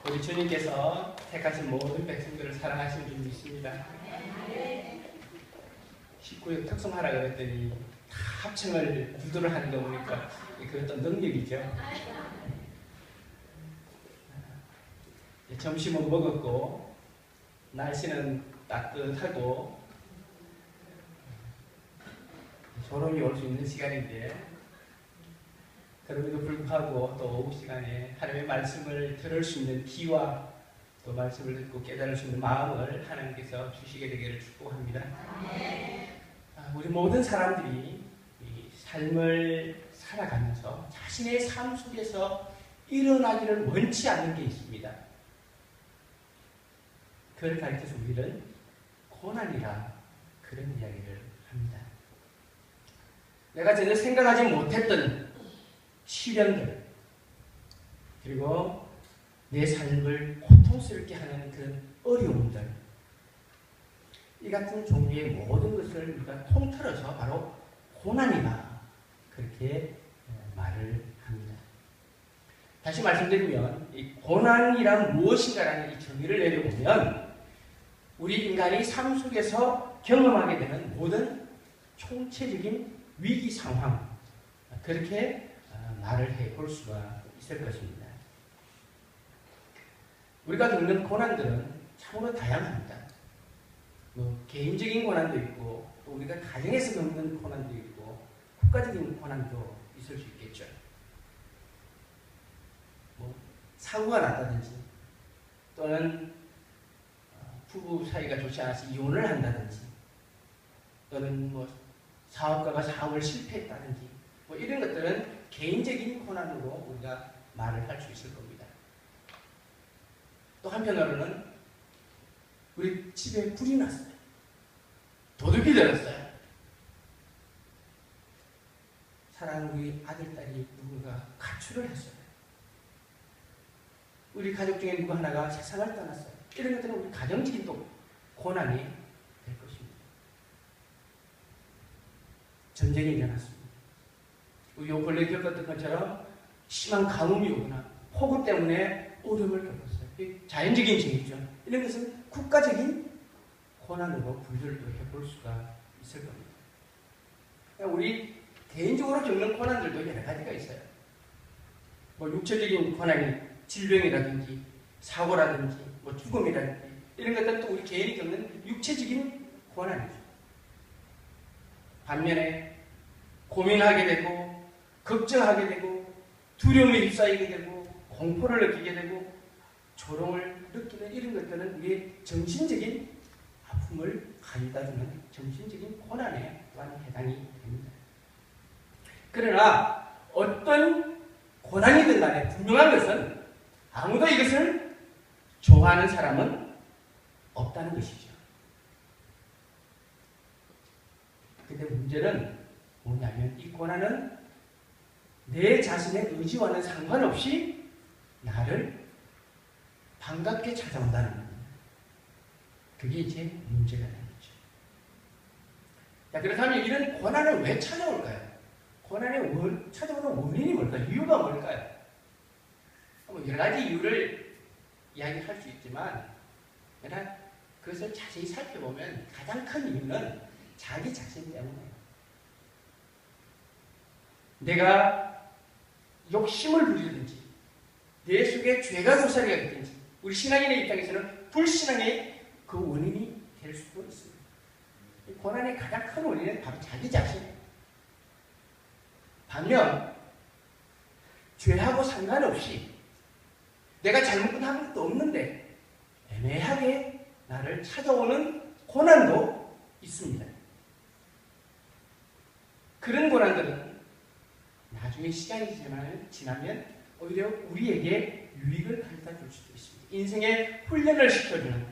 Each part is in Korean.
우리 주님께서 택하신 모든 백성들을 사랑하시는 줄 믿습니다. 19역 특성하라 그랬더니 다 합청을 구두를 하는 거 보니까 그것도 능력이죠. 점심은 먹었고 날씨는 따뜻하고 졸음이 올 수 있는 시간인데 그럼에도 불구하고 또 오후 시간에 하나님의 말씀을 들을 수 있는 귀와 또 말씀을 듣고 깨달을 수 있는 마음을 하나님께서 주시게 되기를 축복합니다. 우리 모든 사람들이 이 삶을 살아가면서 자신의 삶 속에서 일어나기를 원치 않는 게 있습니다. 그걸 가르쳐서 우리는 고난이라 그런 이야기를 합니다. 내가 전혀 생각하지 못했던 시련들 그리고 내 삶을 고통스럽게 하는 그 어려움들 이 같은 종류의 모든 것을 우리가 통틀어서 바로 고난이다 그렇게 말을 합니다. 다시 말씀드리면 이 고난이란 무엇인가라는 이 정의를 내려보면 우리 인간이 삶 속에서 경험하게 되는 모든 총체적인 위기 상황 그렇게 말을 해볼 수가 있을 것입니다. 우리가 겪는 고난들은 참으로 다양합니다. 개인적인 고난도 있고 또 우리가 가정에서 겪는 고난도 있고 국가적인 고난도 있을 수 있겠죠. 사고가 났다든지 또는 부부 사이가 좋지 않아서 이혼을 한다든지 또는 사업가가 사업을 실패했다든지 이런 것들은 개인적인 고난으로 우리가 말을 할 수 있을 겁니다. 또 한편으로는 우리 집에 불이 났어요. 도둑이 들었어요. 사랑하는 우리 아들, 딸이 누군가 가출을 했어요. 우리 가족 중에 누구 하나가 세상을 떠났어요. 이런 것들은 우리 가정적인 또 고난이 될 것입니다. 전쟁이 일어났습니다. 우리 요 근래 겪었던 것처럼 심한 가뭄이 오거나 폭우 때문에 어려움을 겪었어요. 자연적인 징이죠. 이런 것은 국가적인 고난으로 분류를 해볼 수가 있을 겁니다. 그러니까 우리 개인적으로 겪는 고난들도 여러 가지가 있어요. 육체적인 고난이 질병이라든지 사고라든지 죽음이라든지 이런 것들은 또 우리 개인이 겪는 육체적인 고난이죠. 반면에 고민하게 되고 걱정하게 되고 두려움에 휩싸이게 되고 공포를 느끼게 되고 조롱을 느끼는 이런 것들은 우리의 정신적인 아픔을 가져다주는 정신적인 고난에 또한 해당이 됩니다. 그러나 어떤 고난이든 간에 분명한 것은 아무도 이것을 좋아하는 사람은 없다는 것이죠. 근데 문제는 뭐냐면 이 고난은 내 자신의 의지와는 상관없이 나를 반갑게 찾아온다는 겁니다. 그게 이제 문제가 되는 거죠. 자, 그렇다면 이런 고난을 왜 찾아올까요? 고난의 찾아오는 원인이 뭘까요? 이유가 뭘까요? 여러 가지 이유를 이야기할 수 있지만 그러나 그것을 자세히 살펴보면 가장 큰 이유는 자기 자신 때문이에요. 내가 욕심을 부리든지 내 속에 죄가 도사리가 있든지 우리 신앙인의 입장에서는 불신앙의 그 원인이 될 수도 있습니다. 고난의 가장 큰 원인은 바로 자기 자신이에요. 반면 죄하고 상관없이 내가 잘못한 것도 없는데 애매하게 나를 찾아오는 고난도 있습니다. 그런 고난들은 나중에 시간이 지나면 오히려 우리에게 유익을 가져다 줄 수도 있습니다. 인생의 훈련을 시켜주는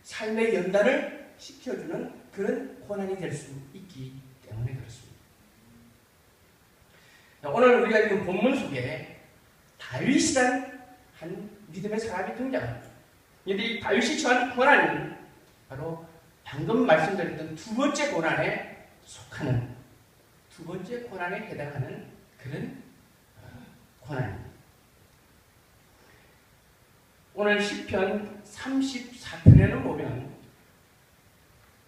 삶의 연단을 시켜주는 그런 고난이 될 수 있기 때문에 그렇습니다. 오늘 우리가 읽은 본문 속에 다윗이라는 한 믿음의 사람이 등장합니다. 그런데 이 다윗이 처한 고난은 바로 방금 말씀드렸던 두 번째 고난에 속하는 두 번째 고난에 해당하는 그런 고난입니다. 오늘 시편 34편에는 보면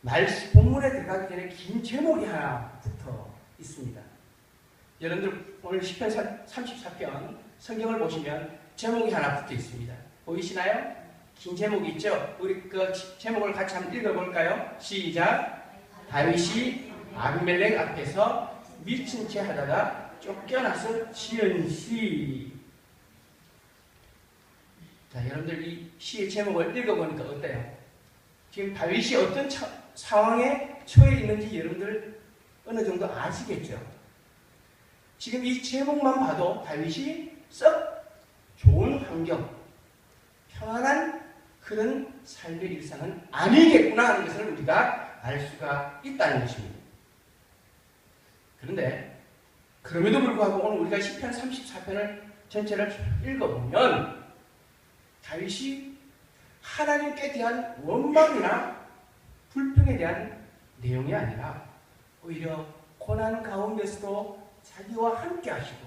말씀 본문에 들어가기 전에 긴 제목이 하나 붙어 있습니다. 여러분들 오늘 시편 34편 성경을 보시면 제목이 하나 붙어 있습니다. 보이시나요? 긴 제목이 있죠? 우리 그 제목을 같이 한번 읽어볼까요? 시작! 다윗이 아비멜렉 앞에서 미친 채 하다가 쫓겨나서 지은 시. 자, 여러분들 이 시의 제목을 읽어보니까 어때요? 지금 다윗이 어떤 상황에 처해 있는지 여러분들 어느 정도 아시겠죠? 지금 이 제목만 봐도 다윗이 썩 좋은 환경, 평안한 그런 삶의 일상은 아니겠구나 하는 것을 우리가 알 수가 있다는 것입니다. 그런데 그럼에도 불구하고 오늘 우리가 시편 34편을 전체를 읽어보면 다윗이 하나님께 대한 원망이나 불평에 대한 내용이 아니라 오히려 고난 가운데서도 자기와 함께 하시고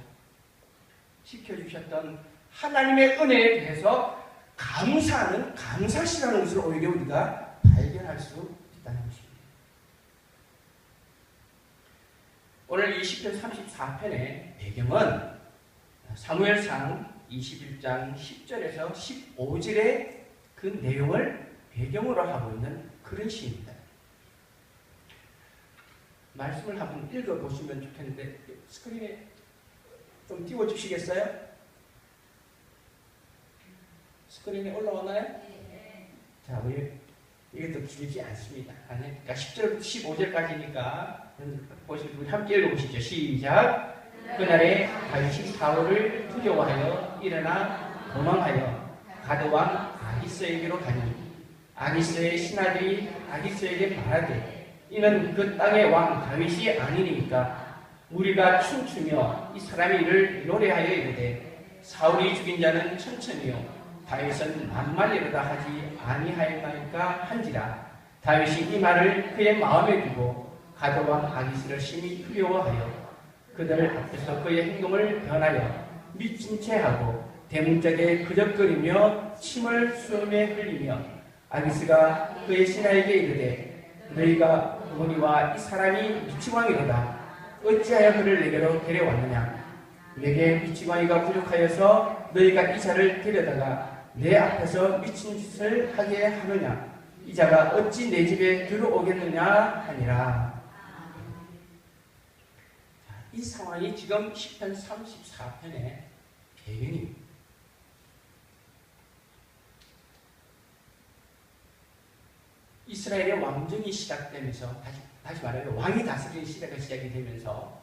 지켜주셨던 하나님의 은혜에 대해서 감사하는 감사시라는 것을 오히려 우리가 발견할 수 있다는 것입니다. 오늘 이 시편 34편의 배경은 사무엘상 21장 10절에서 15절의 그 내용을 배경으로 하고 있는 그런 시입니다. 말씀을 한번 읽어보시면 좋겠는데 스크린에 좀 띄워주시겠어요? 스크린에 올라오나요? 자, 우리 이것도 길지 않습니다. 그러니까 10절부터 15절까지니까 보시면 우리 함께 읽어보시죠. 시작! 그날에 다윗이 사울을 두려워하여 일어나 도망하여 가드왕 아기스에게로 가니 아기스의 신하들이 아기스에게 말하되 이는 그 땅의 왕 다윗이 아니니까 우리가 춤추며 이 사람의 일을 노래하여 이르되 사울이 죽인 자는 천천히요 다윗은 만만이로다 하지 아니하였나이까 한지라. 다윗이 이 말을 그의 마음에 두고 가드왕 아기스를 심히 두려워하여 그들 앞에서 그의 행동을 변하여 미친 채 하고 대문짝에 그적거리며 침을 숨에 흘리며 아기스가 그의 신하에게 이르되 너희가 어머니와 이 사람이 미치광이로다. 어찌하여 그를 내게로 데려왔느냐. 내게 미치광이가 부족하여서 너희가 이 자를 데려다가 내 앞에서 미친 짓을 하게 하느냐. 이 자가 어찌 내 집에 들어오겠느냐 하니라. 이 상황이 지금 시편 34편의 배경입니다. 이스라엘의 왕정이 시작되면서 다시 말하면 왕이 다스리는 시대가 시작이 되면서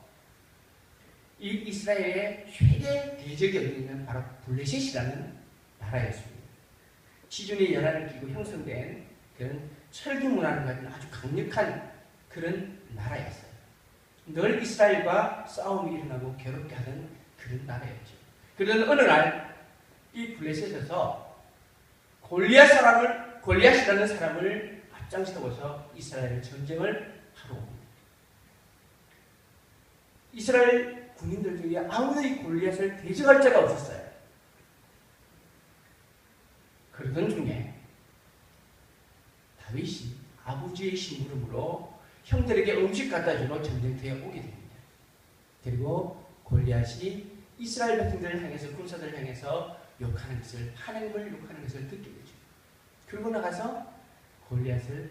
이 이스라엘의 최대 대적이 어디 있는 바로 블레셋이라는 나라였습니다. 지중해 연안을 끼고 형성된 그런 철기 문화를 가진 아주 강력한 그런 나라였어요. 늘 이스라엘과 싸움이 일어나고 괴롭게 하는 그런 나라였죠. 그런 어느 날 이 블레셋에서 골리앗이라는 사람을 앞장서고서 이스라엘 전쟁을 하러 옵니다. 이스라엘 군인들 중에 아무도 이 골리앗을 대적할 자가 없었어요. 그러던 중에 다윗이 아버지의 심부름으로 형들에게 음식 갖다 주러 전쟁터에 오게 됩니다. 그리고 골리앗이 이스라엘 백성들을 향해서 군사들을 향해서 욕하는 것을 하나님을 욕하는 것을 듣게 되죠. 그러고 나가서 골리앗을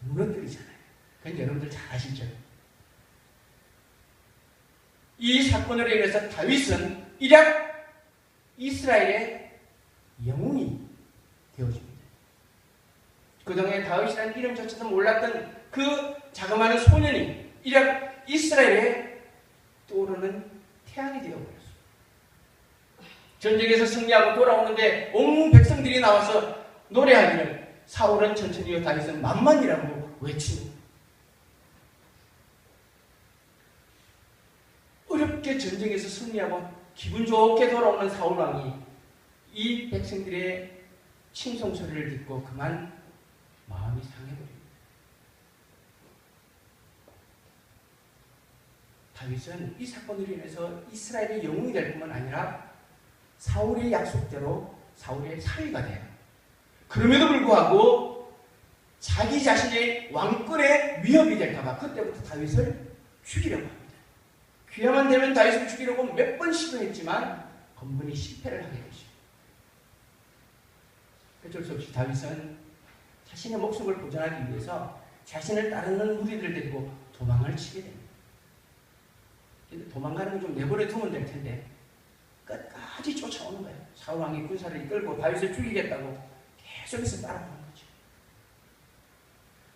무너뜨리잖아요. 그건 여러분들 잘 아시죠? 이 사건으로 인해서 다윗은 일약 이스라엘의 영웅이 되어집니다. 그동안 다윗이라는 이름조차도 몰랐던 그 자그마한 소년이 일약 이스라엘에 떠오르는 태양이 되어버렸습니다. 전쟁에서 승리하고 돌아오는데 온 백성들이 나와서 노래하기를 사울은 천천히요 다윗은 만만이라고 외칩니다. 어렵게 전쟁에서 승리하고 기분 좋게 돌아오는 사울왕이 이 백성들의 칭송소리를 듣고 그만 마음이 상해버립니다. 다윗은 이 사건으로 인해서 이스라엘의 영웅이 될 뿐만 아니라 사울의 약속대로 사울의 사위가 돼요. 그럼에도 불구하고 자기 자신의 왕권에 위협이 될까봐 그때부터 다윗을 죽이려고 합니다. 기회만 되면 다윗을 죽이려고 몇 번 시도했지만 번번이 실패를 하게 되죠. 어쩔 수 없이 다윗은 자신의 목숨을 보존하기 위해서 자신을 따르는 무리들을 데리고 도망을 치게 됩니다. 도망가는 걸 좀 내버려 두면 될 텐데 끝까지 쫓아오는 거예요. 사울 왕이 군사를 이끌고 다윗을 죽이겠다고 계속해서 따라오는 거죠.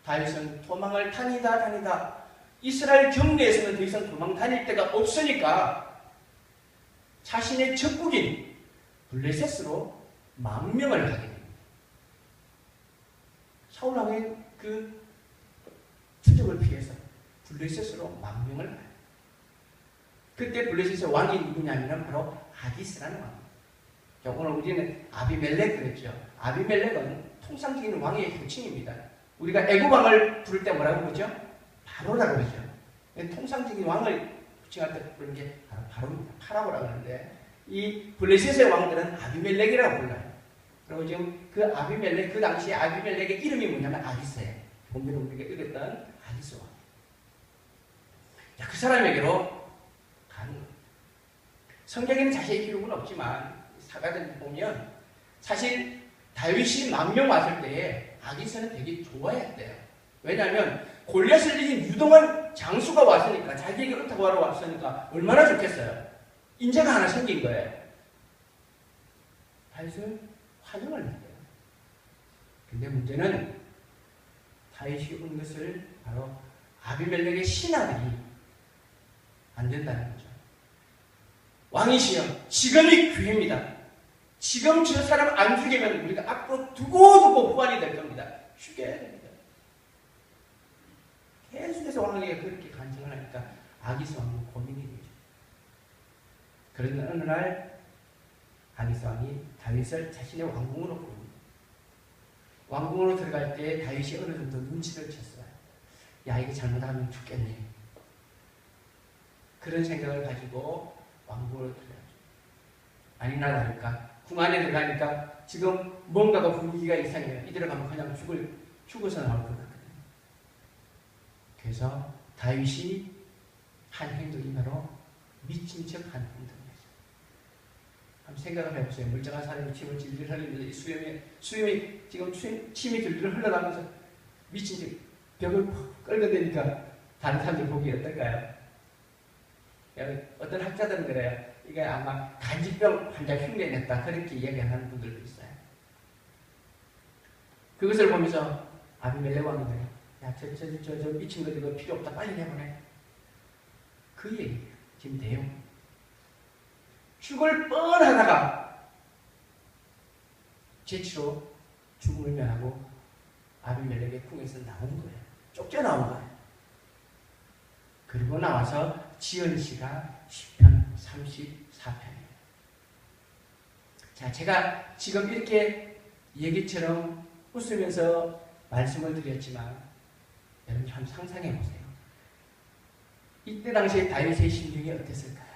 다윗은 도망을 다니다 이스라엘 경내에서는 더 이상 도망 다닐 데가 없으니까 자신의 적국인 블레셋으로 망명을 하게 됩니다. 사울 왕의 그 추적을 피해서 블레셋으로 망명을 가요. 그때 블레셋의 왕이 누구냐면 바로 아기스라는 왕입니다. 오늘 우리는 아비멜렉 그랬죠. 아비멜렉은 통상적인 왕의 호칭입니다. 우리가 애굽 왕을 부를 때 뭐라고 그러죠? 바로라고 그러죠. 통상적인 왕을 호칭할 때 부르는 게 바로 바로입니다. 파라오라고 하는데 이 블레셋의 왕들은 아비멜렉이라고 불러요. 그리고 지금 그 아비멜렉, 그 당시에 아비멜렉의 이름이 뭐냐면 아기스예요. 본문에 우리가 읽었던 아기스 왕. 자, 그 사람에게로 가는 거예요. 성경에는 자세히 기록은 없지만 사가들 보면 사실 다윗이 망명 왔을 때에 아기스는 되게 좋아했대요. 왜냐하면 골리앗을 이긴 유동한 장수가 왔으니까 자기에게 의탁 하러 왔으니까 얼마나 좋겠어요. 인재가 하나 생긴 거예요. 다윗은 환영을 했대요. 근데 문제는 다윗이 온 것을 바로 아비멜렉의 신하들이 안 된다는 거죠. 왕이시여, 지금이 기회입니다. 지금 저 사람 안 죽이면 우리가 앞으로 두고두고 후환이 될 겁니다. 죽여야 됩니다. 계속해서 왕에게 그렇게 간청을 하니까 아기스 왕은 고민이 되죠. 그런데 어느 날 아기스 왕이 다윗을 자신의 왕궁으로 부릅니다. 왕궁으로 들어갈 때 다윗이 어느 정도 눈치를 챘어요. 야, 이거 잘못하면 죽겠네. 그런 생각을 가지고 왕궁으로 들어가죠. 아니나 다를까 궁 안에 들어가니까 지금 뭔가가 분위기가 이상해요. 이대로 가면 그냥 죽어서 나올 것 같거든요. 그래서 다윗이 한 행동이 바로 미친 척 한 행동이었어요. 한번 생각을 해보세요. 멀쩡한 사람이 침을 질질 흘리면서 수염이 지금 침이 질질 흘러가면서 미친 척 벽을 푹 끌어대니까 다른 사람들 보기 어떨까요? 어떤 학자들은 그래요. 이게 아마 간질병 환자 흉내냈다 그렇게 이야기하는 분들도 있어요. 그것을 보면서 아비멜렉 왕이 그래요. 야, 저 미친 거 이거 필요 없다. 빨리 내보내. 그 얘기예요. 지금 내용. 죽을 뻔하다가 재치로 죽음을 면하고 아비멜렉의 궁에서 나온 거예요. 쫓겨나온 거예요. 그리고 나와서 지은 시가 10편 34편이에요. 자, 제가 지금 이렇게 얘기처럼 웃으면서 말씀을 드렸지만 여러분 참 상상해 보세요. 이때 당시에 다윗의 심경이 어땠을까요?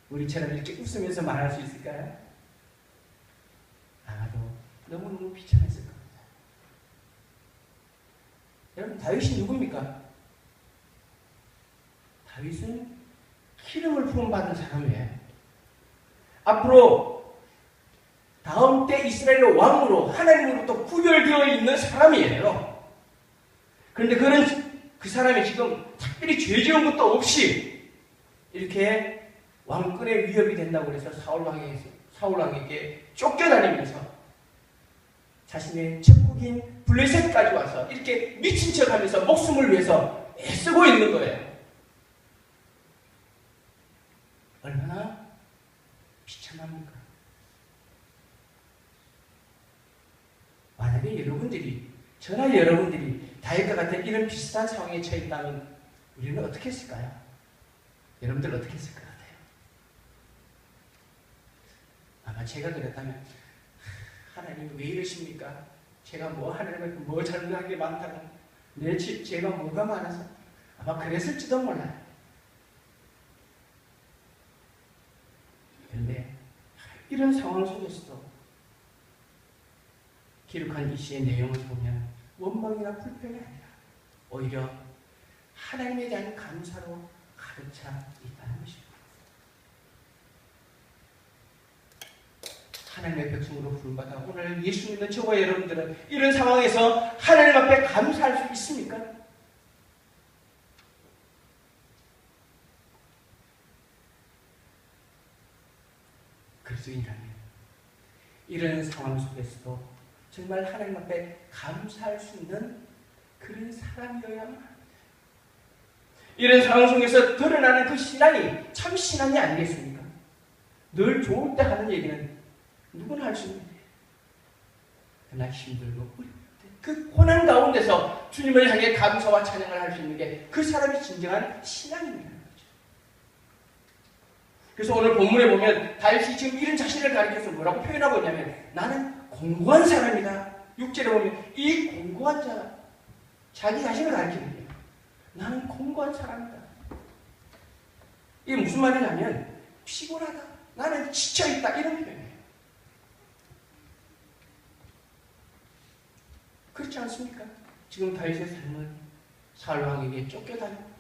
우리처럼 이렇게 웃으면서 말할 수 있을까요? 아마도 너무너무 비참했을 겁니다. 여러분 다윗이 누굽니까? 다윗은 기름을 부음받은 사람이에요. 앞으로 다음 때 이스라엘의 왕으로 하나님으로부터 구별되어 있는 사람이에요. 그런데 그 사람이 지금 특별히 죄 지은 것도 없이 이렇게 왕권의 위협이 된다고 해서 사울 왕에게 쫓겨다니면서 자신의 적국인 블레셋까지 와서 이렇게 미친 척하면서 목숨을 위해서 애쓰고 있는 거예요. 얼마나 비참합니까? 만약에 저나 여러분들이 다윗과 같은 이런 비슷한 상황에 처했다면 우리는 어떻게 했을까요? 여러분들 어떻게 했을 것 같아요? 아마 제가 그랬다면 하나님 왜 이러십니까? 제가 하나님을 뭐 잘못한 게 많다고 제가 뭐가 많아서 아마 그랬을지도 몰라요. 그런데 이런 상황 속에서도 기록한 이 시의 내용을 보면 원망이나 불평이 아니라 오히려 하나님에 대한 감사로 가득 차 있다는 것입니다. 하나님의 백성으로 부름받아 오늘 예수 믿는 저와 여러분들은 이런 상황에서 하나님 앞에 감사할 수 있습니까? 그리스도인이라면 이런 상황 속에서도 정말 하나님 앞에 감사할 수 있는 그런 사람이어야만 합니다. 이런 상황 속에서 드러나는 그 신앙이 참 신앙이 아니겠습니까? 늘 좋을 때 하는 얘기는 누구나 할 수 있는데 그러나 힘들고 어려울 때 그 고난 가운데서 주님을 향해 감사와 찬양을 할 수 있는 게 그 사람이 진정한 신앙입니다. 그래서 오늘 본문에 보면 다윗이 지금 이런 자신을 가리켜서 뭐라고 표현하고 있냐면 나는 공고한 사람이다. 6절에 보면 이 공고한 자 자기 자신을 가리키는 거예요. 나는 공고한 사람이다. 이게 무슨 말이냐면 피곤하다. 나는 지쳐있다. 이런 표현이에요. 그렇지 않습니까? 지금 다윗의 삶은 사울 왕에게 쫓겨다니고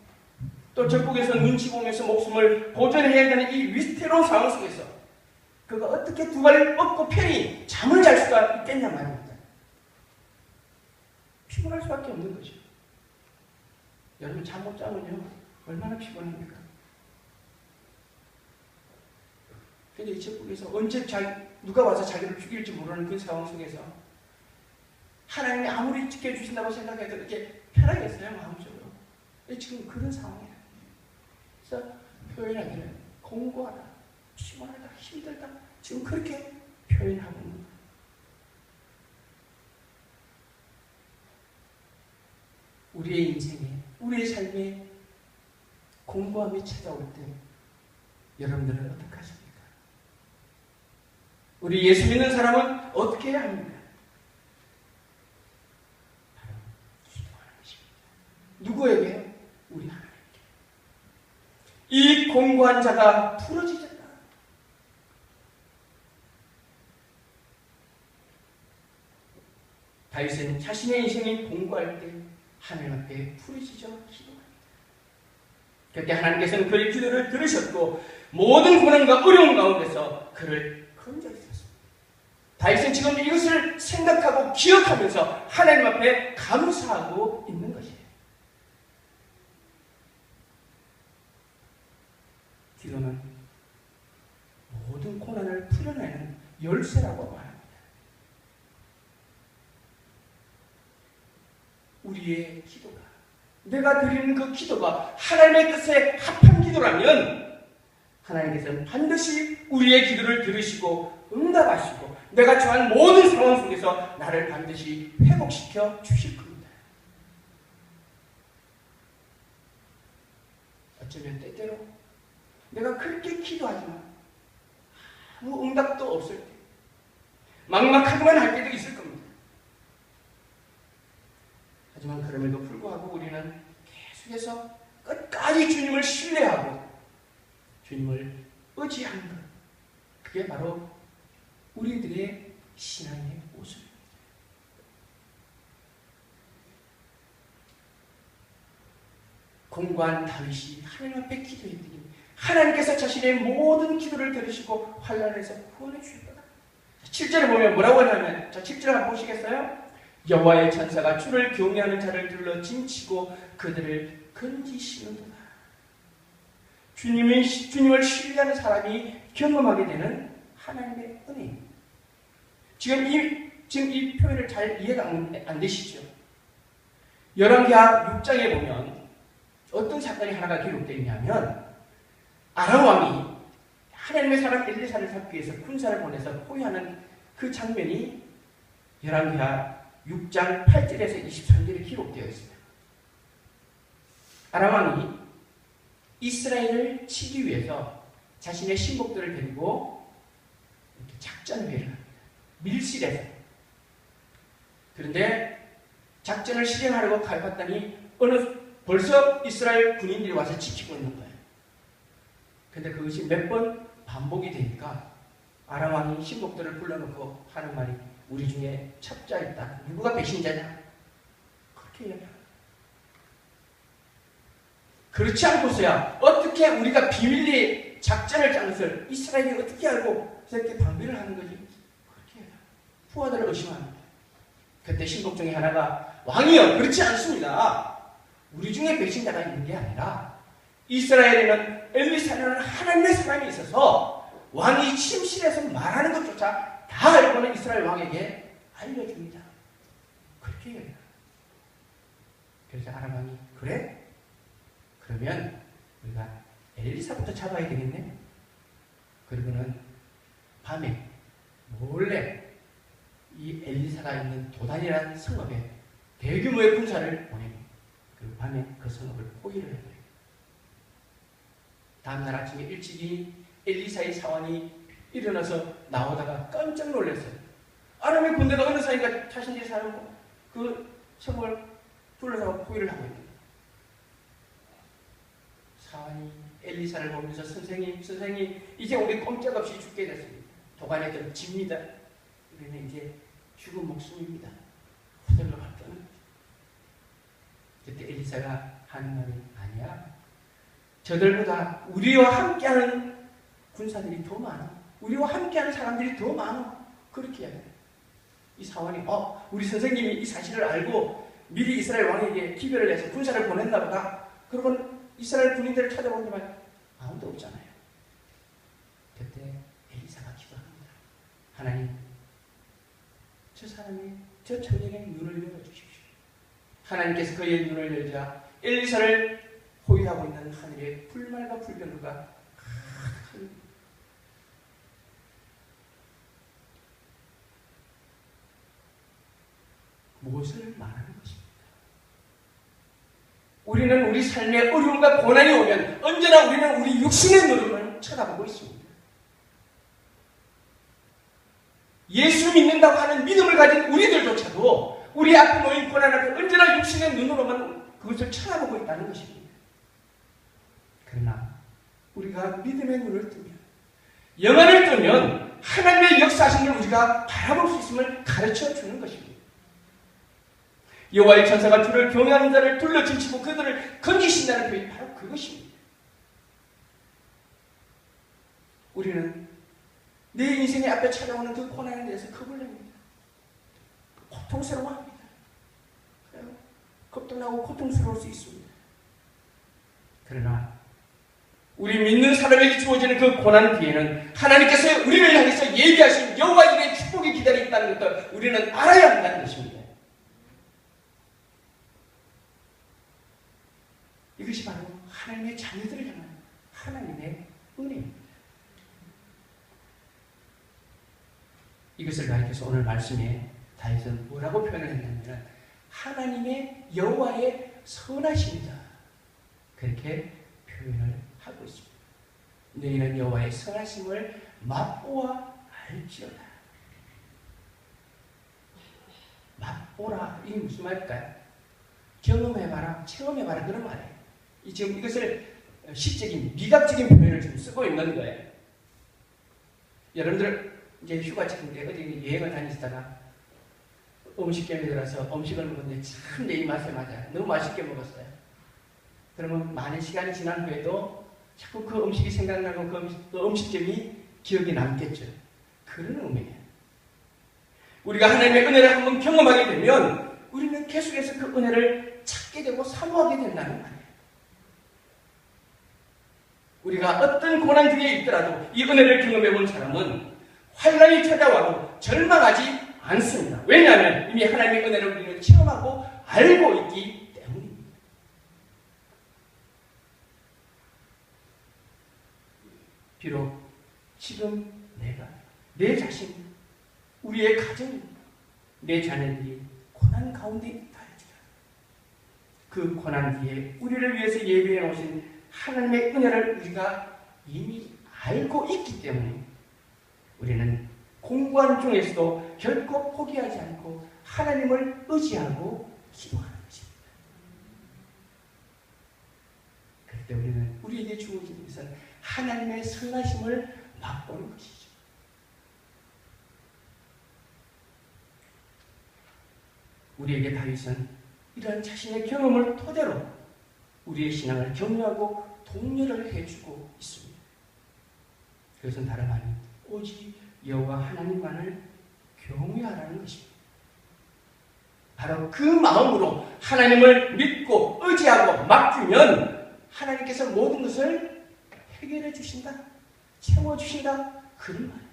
또 적국에서 눈치 보면서 목숨을 보존해야 되는 이 위태로운 상황 속에서 그가 어떻게 두 발을 뻗고 편히 잠을 잘 수가 있겠냐 말입니다. 피곤할 수밖에 없는 거죠. 여러분 잠 못 자면요 얼마나 피곤합니까? 근데 이 적국에서 언제 누가 와서 자기를 죽일지 모르는 그 상황 속에서 하나님이 아무리 지켜주신다고 생각해도 이렇게 편하겠어요 마음적으로. 지금 그런 상황이에요. 그래서 표현하기는 공고하다, 피곤하다, 힘들다 지금 그렇게 표현하고 있는 거예요. 우리의 인생에, 우리의 삶에 공고함이 찾아올 때 여러분들은 어떻게 하십니까? 우리 예수 믿는 사람은 어떻게 해야 합니까? 바로 기도하는 것입니다. 누구에게? 우리 하나님께. 이 공고한 자가 부러지겠다. 다윗은 자신의 인생이 공고할 때 하나님 앞에 부르짖어 기도합니다. 그때 하나님께서는 그의 기도를 들으셨고 모든 고난과 어려움 가운데서 그를 건져주셨습니다. 다윗은 지금 이것을 생각하고 기억하면서 하나님 앞에 감사하고 있는 것이에요. 기도는 모든 고난을 풀어내는 열쇠라고 말합니다. 우리의 기도가, 내가 드리는 그 기도가 하나님의 뜻에 합한 기도라면 하나님께서는 반드시 우리의 기도를 들으시고 응답하시고 내가 처한 모든 상황 속에서 나를 반드시 회복시켜 주실 겁니다. 어쩌면 때때로 내가 그렇게 기도하지만 아무 응답도 없을 때 막막하기만 할 때도 있을 겁니다. 하지만 그럼에도 불구하고 우리는 계속해서 끝까지 주님을 신뢰하고 주님을 의지하는 것, 그게 바로 우리들의 신앙의 모습입니다. 공고한 다윗이 하나님 앞에 기도했더니 하나님께서 자신의 모든 기도를 들으시고 환난에서 구원해 주실 거다. 7절에 보면 뭐라고 하냐면, 자 7절 한번 보시겠어요? 여호와의 천사가 주를 경외하는 자를 둘러 짐치고 그들을 건지시는도다. 주님을 신뢰하는 사람이 경험하게 되는 하나님의 은혜. 지금 이 표현을 잘 이해가 안 되시죠? 열왕기하 6장에 보면 어떤 사건이 하나가 기록되어 있냐면 아람 왕이 하나님의 사람 엘리사를 잡기 위해서 군사를 보내서 포위하는 그 장면이 열왕기하 6장 8절에서 23절에 기록되어 있습니다. 아람 왕이 이스라엘을 치기 위해서 자신의 신복들을 데리고 이렇게 작전을 합니다. 밀실에서. 그런데 작전을 실행하려고 가봤더니 벌써 이스라엘 군인들이 와서 지키고 있는 거예요. 근데 그것이 몇 번 반복이 되니까 아람 왕이 신복들을 불러놓고 하는 말이 우리 중에 첩자 있다. 누구가 배신자냐? 그렇게 이야기합니다. 그렇지 않고서야 어떻게 우리가 비밀리에 작전을 짠 것을 이스라엘이 어떻게 알고 이렇게 방비를 하는 거지? 그렇게 해요. 부하들을 의심합니다. 그때 신복 중에 하나가 왕이여 그렇지 않습니다. 우리 중에 배신자가 있는 게 아니라 이스라엘에는 엘리사라는 하나님의 사람이 있어서 왕이 침실에서 말하는 것조차 다 알고는 이스라엘 왕에게 알려줍니다. 그렇게 해요. 그래서 아람 왕이 그래? 그러면 우리가 엘리사부터 잡아야 되겠네? 그리고는 밤에 몰래 이 엘리사가 있는 도단이라는 성읍에 대규모의 군사를 보내고 그 밤에 그 성읍을 포위를 해버려요. 다음날 아침에 일찍이 엘리사의 사원이 일어나서 나오다가 깜짝 놀랐어요. 아람의 군대가 어느 사이가 자신들이 사는 그 성을 둘러싸고 포위를 하고 있는 거예요. 사원이 엘리사를 보면서 선생님 이제 우리 꼼짝없이 죽게 됐습니다. 도관에 집니다. 우리는 이제 죽은 목숨입니다. 호들로 갔더니 그때 엘리사가 하는 말이 아니야. 저들보다 우리와 함께하는 군사들이 더 많아. 우리와 함께하는 사람들이 더 많아. 그렇게 해요. 이 사원이 우리 선생님이 이 사실을 알고 미리 이스라엘 왕에게 기별을 해서 군사를 보냈나 보다. 그러고는 이스라엘 군인들을 찾아보니만 아무도 없잖아요. 그때 엘리사가 기도합니다. 하나님, 저 청년의 눈을 열어주십시오. 하나님께서 그의 눈을 열자 엘리사를 호위하고 있는 하늘의 불말과 불변우가 큰 무엇을 말하는 것입니까? 우리는 우리 삶에 어려움과 고난이 오면 언제나 우리는 우리 육신의 눈을 쳐다보고 있습니다. 예수 믿는다고 하는 믿음을 가진 우리들조차도 우리 앞에 놓인 고난 앞에 언제나 육신의 눈으로만 그것을 쳐다보고 있다는 것입니다. 그러나 우리가 믿음의 눈을 뜨면, 영안을 뜨면 하나님의 역사하심을 우리가 바라볼 수 있음을 가르쳐 주는 것입니다. 여호와의 천사가 주를 경외하는 자를 둘러친치고 그들을 건지신다는 표현이 바로 그것입니다. 우리는 내 인생의 앞에 찾아오는 그 고난에 대해서 겁을 냅니다. 고통스러워합니다. 겁도 나고 고통스러울 수 있습니다. 그러나 우리 믿는 사람에게 주어지는 그 고난 뒤에는 하나님께서 우리를 향해서 예비하신 여호와 이르의 축복이 기다려 있다는 것을 우리는 알아야 한다는 것입니다. 이것이 바로 하나님의 자녀들을 향한 하나님의 은혜입니다. 이것을 가리켜서 오늘 말씀에 다윗은 뭐라고 표현을 했냐면 하나님의 여호와의 선하심이다. 그렇게 표현을 하고 있습니다. 너희는 여호와의 선하심을 맛보아 알지어다. 맛보라. 이게 무슨 말일까요? 경험해봐라, 체험해봐라 그런 말이에요. 지금 이것을 시적인, 미각적인 표현을 지금 쓰고 있는 거예요. 여러분들 이제 휴가철인데 어디 여행을 다니시다가 음식점에 들어서 음식을 먹는데 참 내 입맛에 맞아요. 너무 맛있게 먹었어요. 그러면 많은 시간이 지난 후에도 자꾸 그 음식이 생각나고 그 음식점이 기억에 남겠죠. 그런 의미예요. 우리가 하나님의 은혜를 한번 경험하게 되면 우리는 계속해서 그 은혜를 찾게 되고 사모하게 된다는 말이에요. 우리가 어떤 고난 중에 있더라도 이 은혜를 경험해 본 사람은 환난이 찾아와도 절망하지 않습니다. 왜냐하면 이미 하나님의 은혜를 우리는 체험하고 알고 있기 때문입니다. 비록 지금 내가, 내 자신, 우리의 가정이, 내 자녀들이 고난 가운데 있다 할지라도 그 고난 뒤에 우리를 위해서 예비해 놓으신 하나님의 은혜를 우리가 이미 알고 있기 때문에 우리는 공부하는 중에서도 결코 포기하지 않고 하나님을 의지하고 기도하는 것입니다. 그럴 때 우리는 우리에게 주어진 것은 하나님의 선하심을 맛보는 것이죠. 우리에게 다윗은 이러한 자신의 경험을 토대로 우리의 신앙을 격려하고 독려를 해주고 있습니다. 그것은 다름 아닌 오직 여호와 하나님만을 경외하라는 것입니다. 바로 그 마음으로 하나님을 믿고 의지하고 맡기면 하나님께서 모든 것을 해결해 주신다, 채워주신다, 그런 말이에요.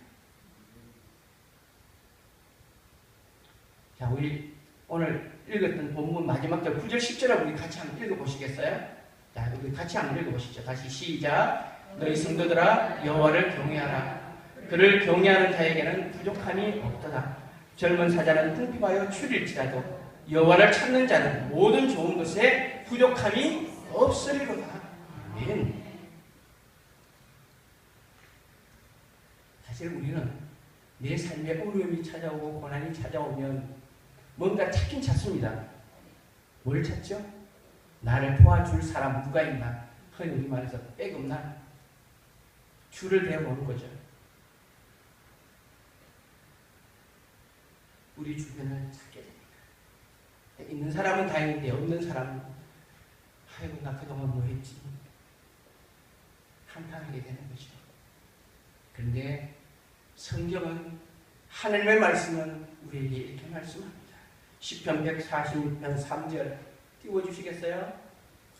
자, 우리 오늘 읽었던 본문 마지막 절 9절 10절을 우리 같이 한번 읽어보시겠어요? 자, 우리 같이 한번 읽어보시죠. 다시 시작. 너희 성도들아 여호와를 경외하라. 그를 경외하는 자에게는 부족함이 없도다. 젊은 사자는 궁핍하여 추릴지라도 여호와를 찾는 자는 모든 좋은 것에 부족함이 없으리로다. 아멘. 사실 우리는 내 삶에 어려움이 찾아오고 고난이 찾아오면 뭔가 찾긴 찾습니다. 뭘 찾죠? 나를 도와줄 사람 누가 있나? 흔히 우리 말해서 백 없나? 줄을 대어보는 거죠. 우리 주변을 찾게 됩니다. 있는 사람은 다행인데 없는 사람은 아이고 나 그동안 뭐 했지? 한탄하게 되는 거죠. 그런데 성경은 하나님의 말씀은 우리에게 이렇게 말씀합니다. 시편 146편 3절 띄워주시겠어요?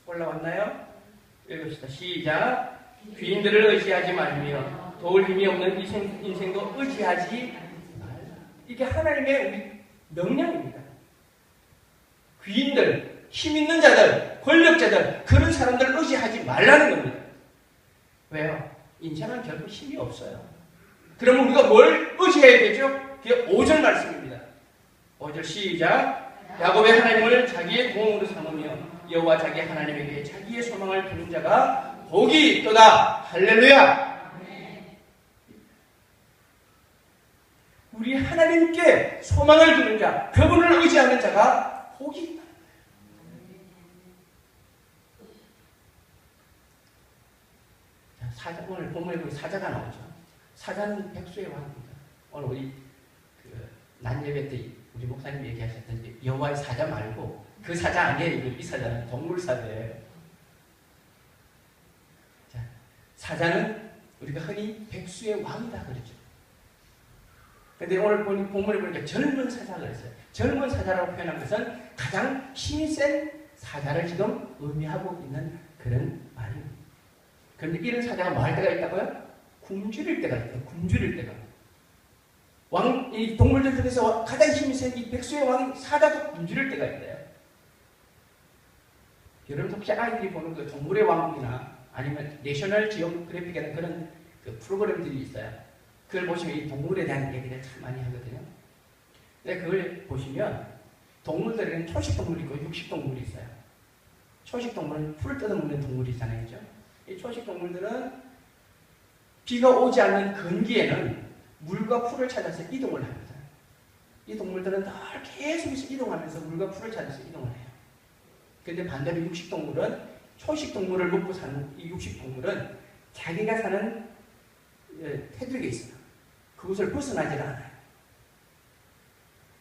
올라왔나요? 읽읍시다. 시작. 귀인들을 의지하지 말며 도울 힘이 없는 인생도 의지하지 말라. 이게 하나님의 우리 명령입니다. 귀인들, 힘 있는 자들, 권력자들, 그런 사람들을 의지하지 말라는 겁니다. 왜요? 인생은 결국 힘이 없어요. 그러면 우리가 뭘 의지해야 되죠? 그게 5절 말씀입니다. 5절 시작. 야곱의 하나님을 자기의 도움으로 삼으며 여호와 자기 하나님에게 자기의 소망을 두는 자가 복이 있도다. 할렐루야. 우리 하나님께 소망을 두는 자, 그분을 의지하는 자가 복이 있다. 사자, 오늘 본문에 보면 사자가 나오죠. 사자는 백수의 왕입니다. 오늘 우리 난 예배 때 우리 목사님 얘기하셨던데 여호와의 사자 말고 그 사자 아니에요. 이 사자는 동물 사자예요. 자, 사자는 우리가 흔히 백수의 왕이다 그러죠. 그런데 오늘 본문에 보니까 젊은 사자가 그랬어요. 젊은 사자라고 표현한 것은 가장 힘이 센 사자를 지금 의미하고 있는 그런 말입니다. 그런데 이런 사자가 뭐 할 때가 있다고요? 굶주릴 때가 있대요. 굶주릴 때가. 이 동물들 중에서 가장 힘이 센 이 백수의 왕이 사자도 굶주릴 때가 있대요. 여러분 혹시 아이들이 보는 그 동물의 왕국이나 아니면 내셔널 지오그래픽이라는 그런 그 프로그램들이 있어요. 그걸 보시면 이 동물에 대한 얘기를 참 많이 하거든요. 근데 그걸 보시면 동물들에는 초식동물이 있고 육식동물이 있어요. 초식동물은 풀을 뜯어먹는 동물이잖아요. 그죠? 이 초식동물들은 비가 오지 않는 건기에는 물과 풀을 찾아서 이동을 합니다. 이 동물들은 늘 계속해서 이동하면서 물과 풀을 찾아서 이동을 해요. 그런데 반대로 육식동물은 초식동물을 먹고 사는 이 육식동물은 자기가 사는 테두리가 있어요. 그곳을 벗어나지 않아요.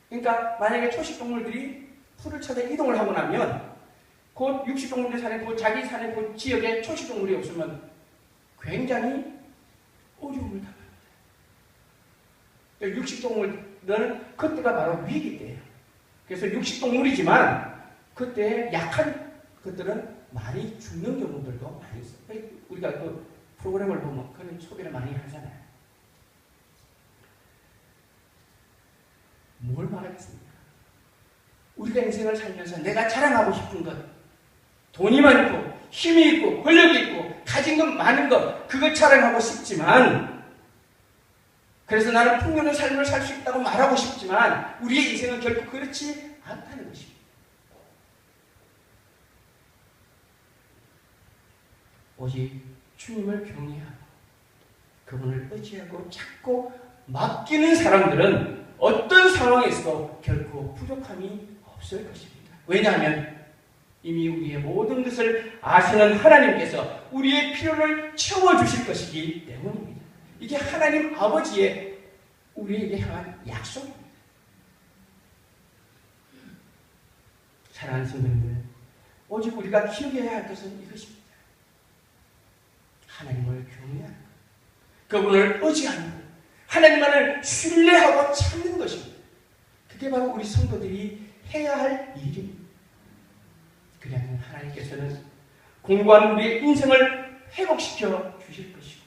그러니까 만약에 초식동물들이 풀을 찾아 이동을 하고 나면 곧 육식동물들이 사는 그 자기 사는 그 지역에 초식동물이 없으면 굉장히 어려움을 당합니다. 육식동물들은 그때가 바로 위기 때예요. 그래서 육식동물이지만 그때 약한 것들은 많이 죽는 경우들도 많이 있어요. 우리가 그 프로그램을 보면 그런 소개를 많이 하잖아요. 뭘 말하겠습니까? 우리가 인생을 살면서 내가 자랑하고 싶은 것, 돈이 많고 힘이 있고 권력이 있고 가진 것 많은 것, 그걸 자랑하고 싶지만, 그래서 나는 풍요로운 삶을 살 수 있다고 말하고 싶지만 우리의 인생은 결국 그렇지 않다는 것입니다. 오직 주님을 경외하고 그분을 의지하고 찾고 맡기는 사람들은 어떤 상황에서도 결코 부족함이 없을 것입니다. 왜냐하면 이미 우리의 모든 것을 아시는 하나님께서 우리의 필요를 채워주실 것이기 때문입니다. 이게 하나님 아버지의 우리에게 향한 약속입니다. 사랑하는 성도님들, 오직 우리가 기억해야 할 것은 이것입니다. 하나님을 경외하는 것, 그분을 의지하는 것, 하나님만을 신뢰하고 찾는 것입니다. 그게 바로 우리 성도들이 해야 할 일입니다. 그러면 하나님께서는 공고한 우리의 인생을 회복시켜 주실 것이고,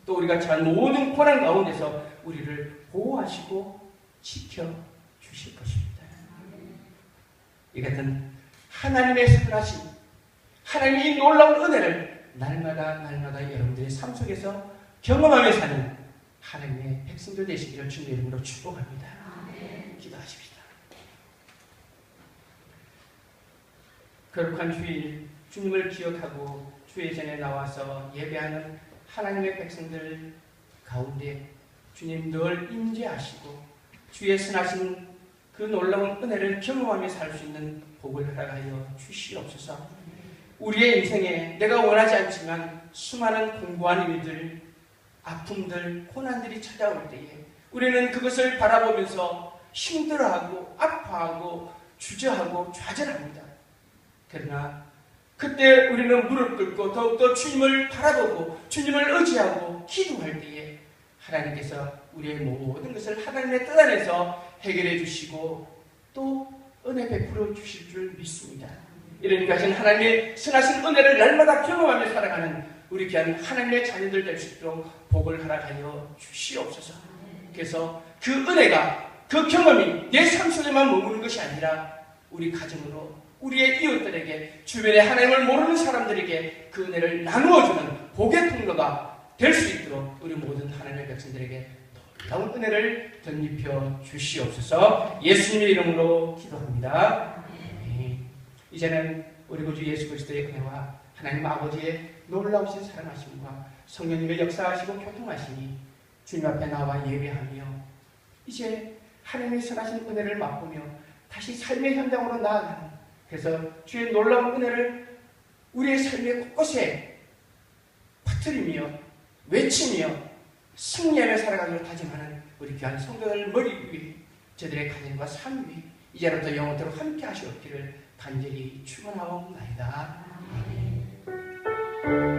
또 우리가 처한 모든 고난 가운데서 우리를 보호하시고 지켜 주실 것입니다. 이 같은 하나님의 선하심, 하나님의 놀라운 은혜를 날마다 여러분들의 삶 속에서 경험하며 사는 하나님의 백성들 되시기를 주님의 이름으로 축복합니다. 기도하십시다. 거룩한 주일, 주님을 기억하고 주의 전에 나와서 예배하는 하나님의 백성들 가운데 주님 늘 임재하시고 주의 선하신 그 놀라운 은혜를 경험하며 살 수 있는 복을 허락하여 주시옵소서. 우리의 인생에 내가 원하지 않지만 수많은 공고한 일들, 아픔들, 고난들이 찾아올 때에 우리는 그것을 바라보면서 힘들어하고 아파하고 주저하고 좌절합니다. 그러나 그때 우리는 무릎 꿇고 더욱더 주님을 바라보고 주님을 의지하고 기도할 때에 하나님께서 우리의 모든 것을 하나님의 뜻 안에서 해결해 주시고 또 은혜 베풀어 주실 줄 믿습니다. 이러니까 하나님의 선하신 은혜를 날마다 경험하며 살아가는 우리 귀한 하나님의 자녀들 될 수 있도록 복을 허락하여 주시옵소서. 그래서 그 은혜가, 그 경험이 내 삶 속에만 머무는 것이 아니라 우리 가정으로, 우리의 이웃들에게, 주변에 하나님을 모르는 사람들에게 그 은혜를 나누어주는 복의 통로가 될 수 있도록 우리 모든 하나님의 백성들에게 놀라운 은혜를 덧입혀 주시옵소서. 예수님의 이름으로 기도합니다. 이제는 우리 구주 예수 그리스도의 은혜와 하나님 아버지의 놀라우신 사랑하심과 성령님의 역사하시고 교통하시니 주님 앞에 나와 예배하며 이제 하나님의 선하신 은혜를 맛보며 다시 삶의 현장으로 나아가는, 그래서 주의 놀라운 은혜를 우리의 삶의 곳곳에 퍼뜨리며 외치며 승리하며 살아가기로 다짐하는 우리 귀한 성도들 머리 위에, 저들의 가정과 삶 위에 이제부터 영원토록 함께 하시옵기를 간절히 축원하옵나이다. 아멘.